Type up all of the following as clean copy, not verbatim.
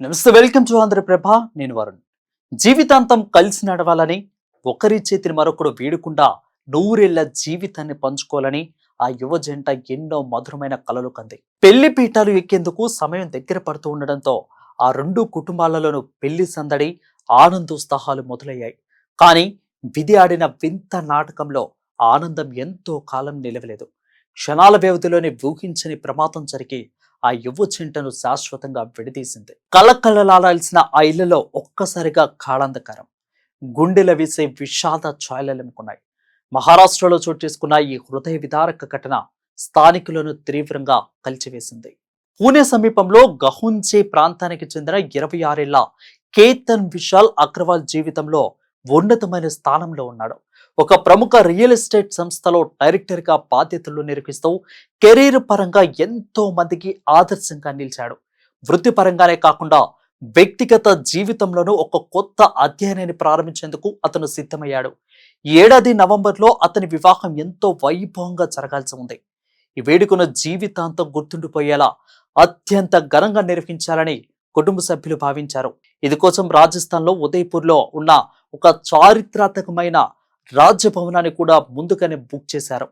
నమస్తే, welcome to Andhraprabha. నేను వరుణ్. జీవితాంతం కలిసి నడవాలని, ఒకరి చేతిని మరొకరు వీడకుండా నూరేళ్ల జీవితాన్ని పంచుకోవాలని ఆ యువ జంట ఎన్నో మధురమైన కలలు కంది. పెళ్లి పీఠాలు ఎక్కేందుకు సమయం దగ్గర పడుతూ ఉండడంతో ఆ రెండు కుటుంబాలలోనూ పెళ్లి సందడి, ఆనందోత్సాహాలు మొదలయ్యాయి. కానీ విధి ఆడిన వింత నాటకంలో ఆనందం ఎంతో కాలం నిలవలేదు. క్షణాల వ్యవధిలోనే ఊహించని ప్రమాదం జరిగి ఆ యువ జంటను శాశ్వతంగా విడదీసింది. కళ్ళకళ్ళలాడాల్సిన ఆ ఇళ్లలో ఒక్కసారిగా కాళాంధకారం, గుండెల వీసే విషాద ఛాయలెమ్ముకున్నాయి. మహారాష్ట్రలో చోటు చేసుకున్న ఈ హృదయ విదారక ఘటన స్థానికులను తీవ్రంగా కలిచివేసింది. పూణే సమీపంలో గహుంజే ప్రాంతానికి చెందిన 26 ఏళ్ల కేతన్ విశాల్ అగ్రవాల్ జీవితంలో ఉన్నతమైన స్థానంలో ఉన్నాడు. ఒక ప్రముఖ రియల్ ఎస్టేట్ సంస్థలో డైరెక్టర్ గా బాధ్యతలు నిర్వహిస్తూ కెరీర్ పరంగా ఎంతో మందికి ఆదర్శంగా నిలిచాడు. వృత్తిపరంగానే కాకుండా వ్యక్తిగత జీవితంలోనూ ఒక కొత్త అధ్యయనాన్ని ప్రారంభించేందుకు అతను సిద్ధమయ్యాడు. ఈ ఏడాది నవంబర్లో అతని వివాహం ఎంతో వైభవంగా జరగాల్సి ఉంది. ఈ వేడుకను జీవితాంతం గుర్తుండిపోయేలా అత్యంత ఘనంగా నిర్వహించాలని కుటుంబ సభ్యులు భావించారు. ఇందుకోసం రాజస్థాన్లో ఉదయ్పూర్లో ఉన్న ఒక చారిత్రాత్మకమైన రాజ్యభవనాన్ని కూడా ముందుగానే బుక్ చేశారు.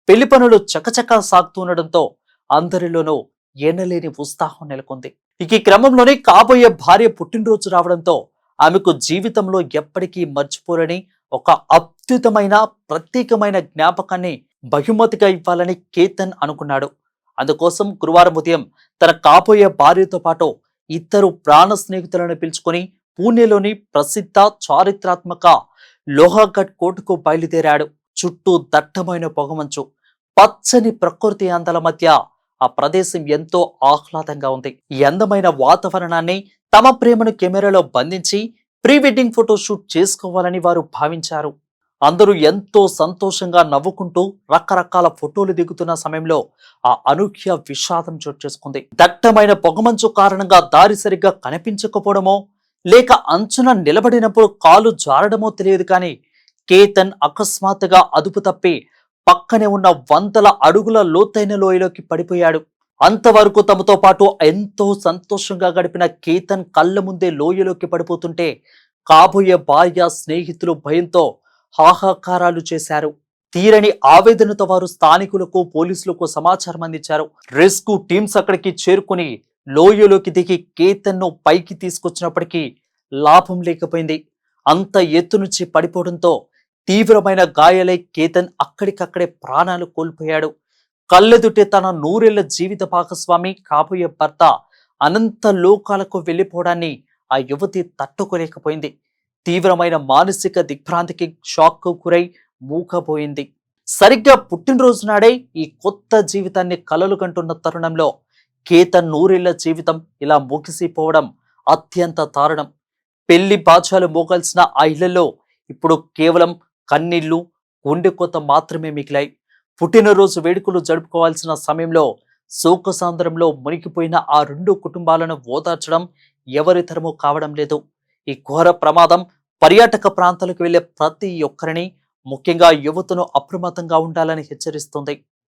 పెళ్లి పనులు చకచకా సాగుతుండడంతో అందరిలోనూ ఎనలేని ఉత్సాహం నెలకొంది. ఈ క్రమంలోనే కాబోయే భార్య పుట్టినరోజు రావడంతో ఆమెకు జీవితంలో ఎప్పటికీ మర్చిపోరని ఒక అద్భుతమైన ప్రత్యేకమైన జ్ఞాపకాన్ని బహుమతిగా ఇవ్వాలని కేతన్ అనుకున్నాడు. అందుకోసం గురువారం ఉదయం తన కాబోయే భార్యతో పాటు ఇద్దరు ప్రాణ స్నేహితులను పిలుచుకొని పూణేలోని ప్రసిద్ధ చారిత్రాత్మక లోహాగఢ్ కోటకు బయలుదేరాడు. చుట్టూ దట్టమైన పొగమంచు, పచ్చని ప్రకృతి అందాల మధ్య ఆ ప్రదేశం ఎంతో ఆహ్లాదంగా ఉంది. ఈ అందమైన వాతావరణాన్ని తమ ప్రేమను కెమెరాలో బంధించి ప్రీ వెడ్డింగ్ ఫోటో షూట్ చేసుకోవాలని వారు భావించారు. అందరూ ఎంతో సంతోషంగా నవ్వుకుంటూ రకరకాల ఫోటోలు దిగుతున్న సమయంలో ఆ అనూహ్య విషాదం చోటు చేసుకుంది. దట్టమైన పొగమంచు కారణంగా దారి సరిగ్గా కనిపించకపోవడమో లేక అంచున నిలబడినప్పుడు కాలు జారడమో తెలియదు, కానీ కేతన్ అకస్మాత్తుగా అదుపు తప్పి పక్కనే ఉన్న వందల అడుగుల లోతైన లోయలోకి పడిపోయాడు. అంతవరకు తమతో పాటు ఎంతో సంతోషంగా గడిపిన కేతన్ కళ్ళ ముందే లోయలోకి పడిపోతుంటే కాబోయే భార్య స్నేహితులు భయంతో హాహాకారాలు చేశారు. తీరని ఆవేదనతో వారు స్థానికులకు, పోలీసులకు సమాచారం అందించారు. రెస్క్యూ టీమ్స్ అక్కడికి చేరుకుని లోయలోకి దిగి కేతన్ను పైకి తీసుకొచ్చినప్పటికీ లాభం లేకపోయింది. అంత ఎత్తు నుంచి పడిపోవడంతో తీవ్రమైన గాయాలై కేతన్ అక్కడికక్కడే ప్రాణాలు కోల్పోయాడు. కళ్ళెదుటే తన 100 ఏళ్ల జీవిత భాగస్వామి, కాబోయే భర్త అనంత లోకాలకు వెళ్లిపోవడాన్ని ఆ యువతి తట్టుకోలేకపోయింది. తీవ్రమైన మానసిక దిగ్భ్రాంతికి షాక్ గురై మూకపోయింది. సరిగ్గా పుట్టినరోజు నాడే ఈ కొత్త జీవితాన్ని కలలు కంటున్న తరుణంలో కేతన్ 100 ఏళ్ల జీవితం ఇలా ముగిసిపోవడం అత్యంత దారుణం. పెళ్లి బాచాలు మోగాల్సిన ఆ ఇళ్లలో ఇప్పుడు కేవలం కన్నీళ్లు, గుండెకోత మాత్రమే మిగిలాయి. పుట్టినరోజు వేడుకలు జరుపుకోవాల్సిన సమయంలో శోకసాంద్రంలో మునిగిపోయిన ఆ రెండు కుటుంబాలను ఓదార్చడం ఎవరితరమూ కావడం లేదు. ఈ ఘోర ప్రమాదం పర్యాటక ప్రాంతాలకు వెళ్లే ప్రతి ఒక్కరిని, ముఖ్యంగా యువతను అప్రమత్తంగా ఉండాలని హెచ్చరిస్తుంది.